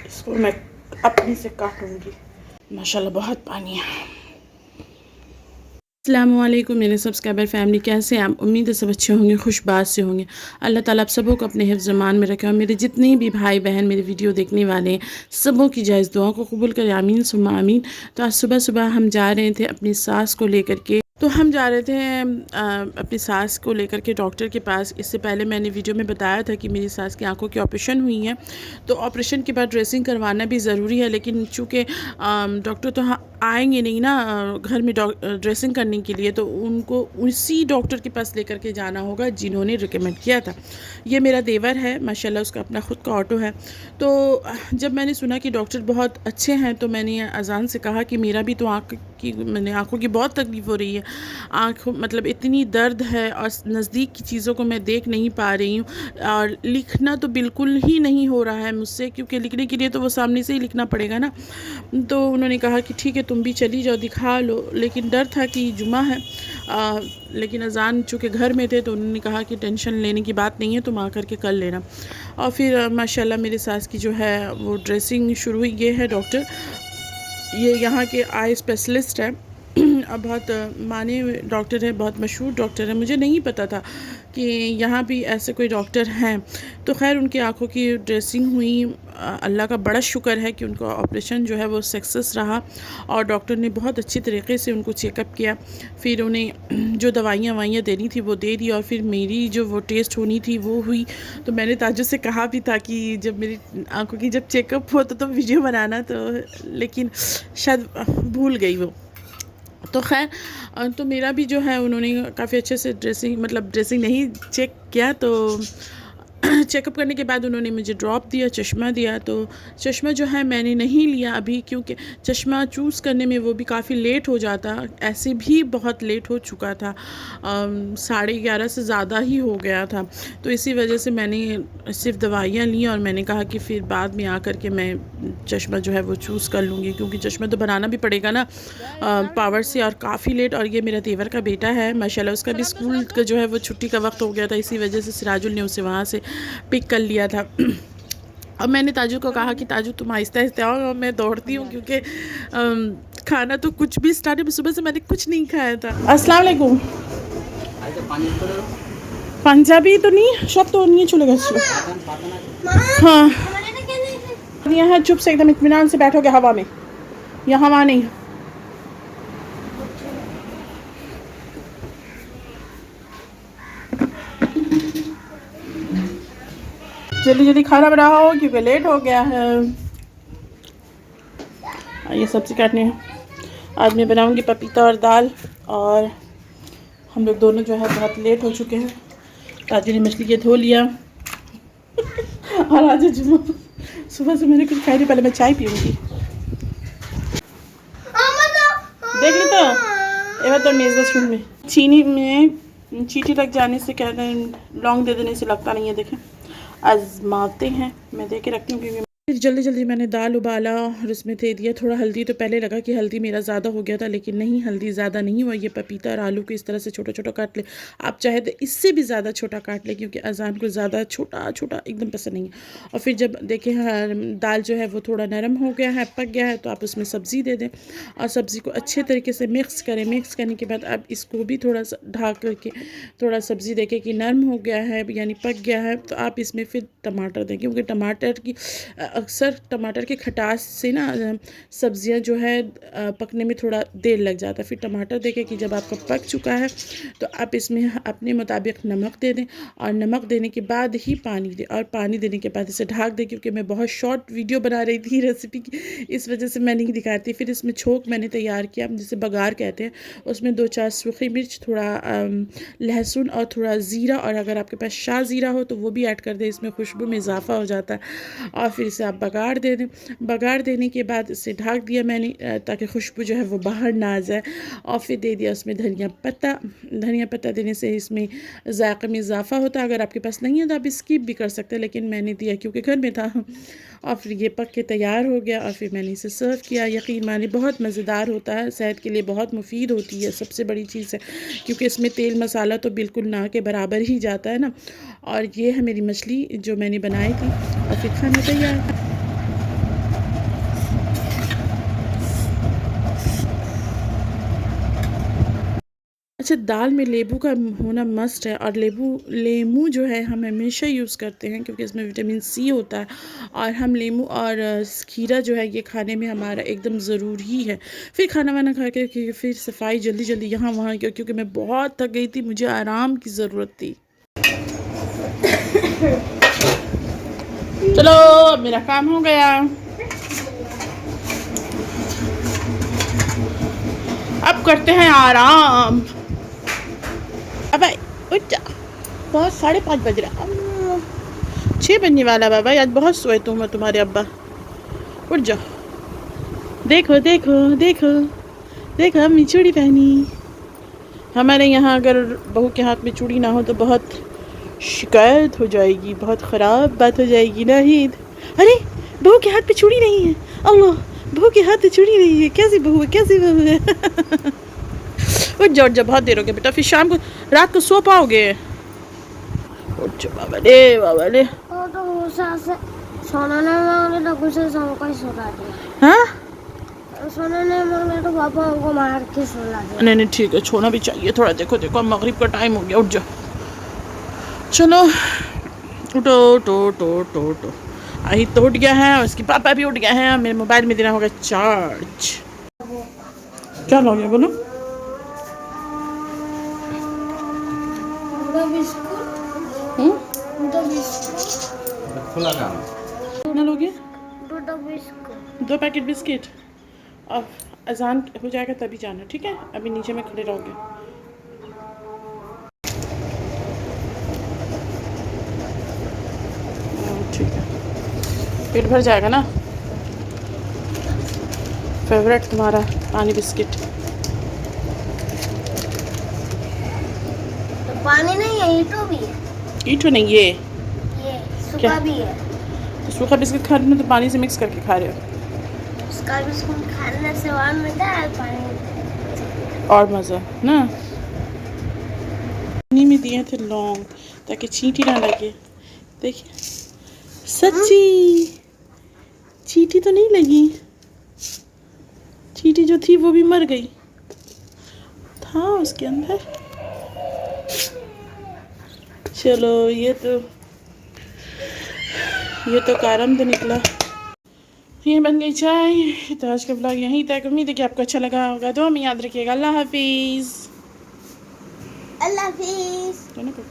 इसको मैं अपने से काटूंगी। माशाल्लाह बहुत पानी है। अस्सलामुअलैकुम मेरे सब्सक्राइबर फैमिली, कैसे हैं आप? उम्मीद है सब अच्छे होंगे, खुशबाज से होंगे। अल्लाह ताला आप सबों को अपने हिफ्ज़ मान में रखे और मेरे जितने भी भाई बहन मेरे वीडियो देखने वाले हैं सबों की जायज़ दुआ को कबूल करे, आमीन सुम्मा आमीन। तो आज सुबह सुबह हम जा रहे थे अपनी सास को लेकर के, तो हम जा रहे थे अपनी सास को लेकर के डॉक्टर के पास। इससे पहले मैंने वीडियो में बताया था कि मेरी सास की आंखों की ऑपरेशन हुई है, तो ऑपरेशन के बाद ड्रेसिंग करवाना भी ज़रूरी है, लेकिन चूँकि डॉक्टर तो आएंगे नहीं ना घर में ड्रेसिंग करने के लिए, तो उनको उसी डॉक्टर के पास लेकर के जाना होगा जिन्होंने रिकमेंड किया था। ये मेरा देवर है, माशाल्लाह उसका अपना ख़ुद का ऑटो है। तो जब मैंने सुना कि डॉक्टर बहुत अच्छे हैं, तो मैंने अजान से कहा कि मेरा भी तो आँखों की बहुत तकलीफ़ हो रही है। आँख मतलब इतनी दर्द है और नज़दीक की चीज़ों को मैं देख नहीं पा रही हूँ, और लिखना तो बिल्कुल ही नहीं हो रहा है मुझसे, क्योंकि लिखने के लिए तो वो सामने से ही लिखना पड़ेगा ना। तो उन्होंने कहा कि ठीक है तुम भी चली जाओ, दिखा लो। लेकिन डर था कि जुमा है, लेकिन अजान चूँकि घर में थे, तो उन्होंने कहा कि टेंशन लेने की बात नहीं है, तुम आकर के कर लेना। और फिर माशाल्लाह मेरी सास की जो है वो ड्रेसिंग शुरू हुई। ये है डॉक्टर, ये यहाँ के आई स्पेशलिस्ट है और बहुत माने हुए डॉक्टर है, बहुत मशहूर डॉक्टर है। मुझे नहीं पता था कि यहाँ भी ऐसे कोई डॉक्टर हैं। तो खैर उनकी आंखों की ड्रेसिंग हुई। अल्लाह का बड़ा शुक्र है कि उनका ऑपरेशन जो है वो सक्सेस रहा, और डॉक्टर ने बहुत अच्छी तरीके से उनको चेकअप किया। फिर उन्हें जो दवाइयाँ देनी थी वो दे दी, और फिर मेरी जो वो टेस्ट होनी थी वो हुई। तो मैंने ताजु से कहा भी था कि जब मेरी आंखों की जब चेकअप हो तो वीडियो बनाना, तो लेकिन शायद भूल गई वो। तो खैर तो मेरा भी जो है उन्होंने काफ़ी अच्छे से ड्रेसिंग नहीं चेक किया, तो चेकअप करने के बाद उन्होंने मुझे ड्रॉप दिया, चश्मा दिया। तो चश्मा जो है मैंने नहीं लिया अभी, क्योंकि चश्मा चूज़ करने में वो भी काफ़ी लेट हो जाता, ऐसे भी बहुत लेट हो चुका था, 11:30 से ज़्यादा ही हो गया था। तो इसी वजह से मैंने सिर्फ दवाइयाँ ली, और मैंने कहा कि फिर बाद में आकर के मैं चश्मा जो है वो चूज़ कर लूँगी, क्योंकि चश्मा तो बनाना भी पड़ेगा ना पावर से, और काफ़ी लेट। और ये मेरा देवर का बेटा है, माशाल्लाह उसका भी स्कूल का जो है वो छुट्टी का वक्त हो गया था, इसी वजह से सिराजुल ने उसे वहाँ से पिक कर लिया था। अब मैंने ताजू को कहा कि ताजू तुम आहिस्ता आहिस्ता आओ, और मैं दौड़ती हूँ, क्योंकि खाना तो कुछ भी स्टार्ट है, सुबह से मैंने कुछ नहीं खाया था। अस्सलाम वालेकुम। पंजाबी तो नहीं, सब तो नहीं चलेगा। हाँ यहाँ चुप से एकदम इत्मीनान से बैठोगे हवा में, यहाँ हवा नहीं। जल्दी जल्दी खाना बनाओ क्योंकि लेट हो गया है। ये सब्ज़ी काटनी है। आज मैं बनाऊंगी पपीता और दाल, और हम लोग दोनों जो है बहुत लेट हो चुके हैं। ताजी ने मछली के धो लिया और आज जुम्मा, सुबह से मैंने कुछ खाया नहीं, पहले मैं चाय पीऊँगी। देख ली तो ये तो मेज़ स्पून में चीनी में चीटी लग जाने से, कहते हैं लौंग दे देने से लगता नहीं है। देखें आजमाते हैं, मैं दे के रखती हूँ क्योंकि फिर जल्दी जल्दी मैंने दाल उबाला और उसमें दे दिया थोड़ा हल्दी। तो पहले लगा कि हल्दी मेरा ज़्यादा हो गया था, लेकिन नहीं, हल्दी ज़्यादा नहीं हुआ। ये पपीता और आलू को इस तरह से छोटा छोटा काट ले। आप चाहे तो इससे भी ज़्यादा छोटा काट ले, क्योंकि अजान को ज़्यादा छोटा छोटा एकदम पसंद नहीं है। और फिर जब देखें दाल जो है वो थोड़ा नरम हो गया है, पक गया है, तो आप उसमें सब्ज़ी दे दें, और सब्ज़ी को अच्छे तरीके से मिक्स करें। मिक्स करने के बाद आप इसको भी थोड़ा सा ढक करके थोड़ा सब्ज़ी देखें कि नरम हो गया है, यानी पक गया है, तो आप इसमें फिर टमाटर दें, क्योंकि टमाटर की अक्सर टमाटर के खटास से ना सब्ज़ियाँ जो है पकने में थोड़ा देर लग जाता है। फिर टमाटर देखें कि जब आपका पक चुका है, तो आप इसमें अपने मुताबिक नमक दे दें, और नमक देने के बाद ही पानी दें, और पानी देने के बाद इसे ढक दें। क्योंकि मैं बहुत शॉर्ट वीडियो बना रही थी रेसिपी की, इस वजह से मैं नहीं दिखाती। फिर इसमें छोंक मैंने तैयार किया, जिसे बघार कहते हैं। उसमें 2-4 सूखी मिर्च, थोड़ा लहसुन और थोड़ा ज़ीरा, और अगर आपके पास शाह ज़ीरा हो तो वो भी ऐड कर दें, इसमें खुशबू में इजाफा हो जाता है। और फिर इसे आप बघार दे दें। बघार देने के बाद इसे ढक दिया मैंने, ताकि खुशबू जो है वो बाहर ना आ जाए। और फिर दे दिया उसमें धनिया पत्ता। धनिया पत्ता देने से इसमें जायक़े में इजाफा होता है। अगर आपके पास नहीं है तो आप स्किप भी कर सकते हैं, लेकिन मैंने दिया क्योंकि घर में था। और फिर ये पक के तैयार हो गया, और फिर मैंने इसे सर्व किया। यकीन माने बहुत मज़ेदार होता है, सेहत के लिए बहुत मुफीद होती है, सबसे बड़ी चीज़ है, क्योंकि इसमें तेल मसाला तो बिल्कुल ना के बराबर ही जाता है ना। और ये है मेरी मछली जो मैंने बनाई थी, और फिर खाना तैयार। अच्छा, दाल में लेबू का होना मस्ट है, और लेमू जो है हम हमेशा यूज़ करते हैं क्योंकि इसमें विटामिन सी होता है, और हम लेमू और खीरा जो है ये खाने में हमारा एकदम ज़रूरी है। फिर खाना वाना खा के फिर सफाई जल्दी जल्दी यहाँ वहाँ, क्योंकि मैं बहुत थक गई थी, मुझे आराम की ज़रूरत थी। चलो अब मेरा काम हो गया, अब करते हैं आराम। अब उठ जा, बहुत 5:30 बज रहा, 6 बजने वाला बाबा, आज बहुत सोए तुम तुम्हारे अब्बा। उठ जाओ, देखो देखो देखो देखो अम्मी चूड़ी पहनी। हमारे यहाँ अगर बहू के हाथ में चूड़ी ना हो तो बहुत शिकायत हो जाएगी, बहुत ख़राब बात हो जाएगी ना हिद। अरे बहू के हाथ पे चूड़ी नहीं है, अल्लाह, बहू के हाथ पे चूड़ी नहीं है, कैसी बहू है, कैसी बहू है। उठ जाओ, जब बहुत देर हो गया बेटा, फिर शाम को रात को सो पाओगे। उठ जाओ बाबा रे, बाबा रे। सोना नहीं मांगने तो कुछ सबको ही सुला दिया। हाँ, सोना नहीं मांगने तो पापा उनको मार के सुला दिया। नहीं नहीं ठीक है, छोना भी चाहिए थोड़ा। देखो देखो मगरिब का टाइम हो गया, उठ जाओ, चलो उठो उठो उठो उठो उठो। आहिद तो उठ गया है और उसके पापा भी उठ गए हैं। मेरे मोबाइल में देना होगा चार्ज। क्या लोगे बोलो? कितना लोगे? 2 पैकेट बिस्किट। अब अजान हो जाएगा तभी जाना, ठीक है? अभी नीचे में खड़े रहोगे। ठीक है, पेट भर जाएगा ना? फेवरेट तुम्हारा पानी बिस्किट। तो पानी नहीं है, ईटो भी है। ईटो नहीं, ये सूखा भी है। तो सूखा बिस्किट खा रहे हो तो पानी से मिक्स करके खा रहे हो? उसका बिस्कुट खाने से और मिलता है, पानी और मज़ा ना। पानी में दिए थे लौंग ताकि चींटी ना लगे। देखिए, सच्ची चींटी तो नहीं लगी। चींटी जो थी वो भी मर गई, था उसके अंदर। चलो ये तो कारम तो निकला। ये बन गई चाय। तो आज का ब्लॉग यहीं तक। उम्मीद है कि आपको अच्छा लगा होगा। दुआ में याद रखिएगा। अल्लाह हाफिज़। अल्लाह हाफिज़। दोनों को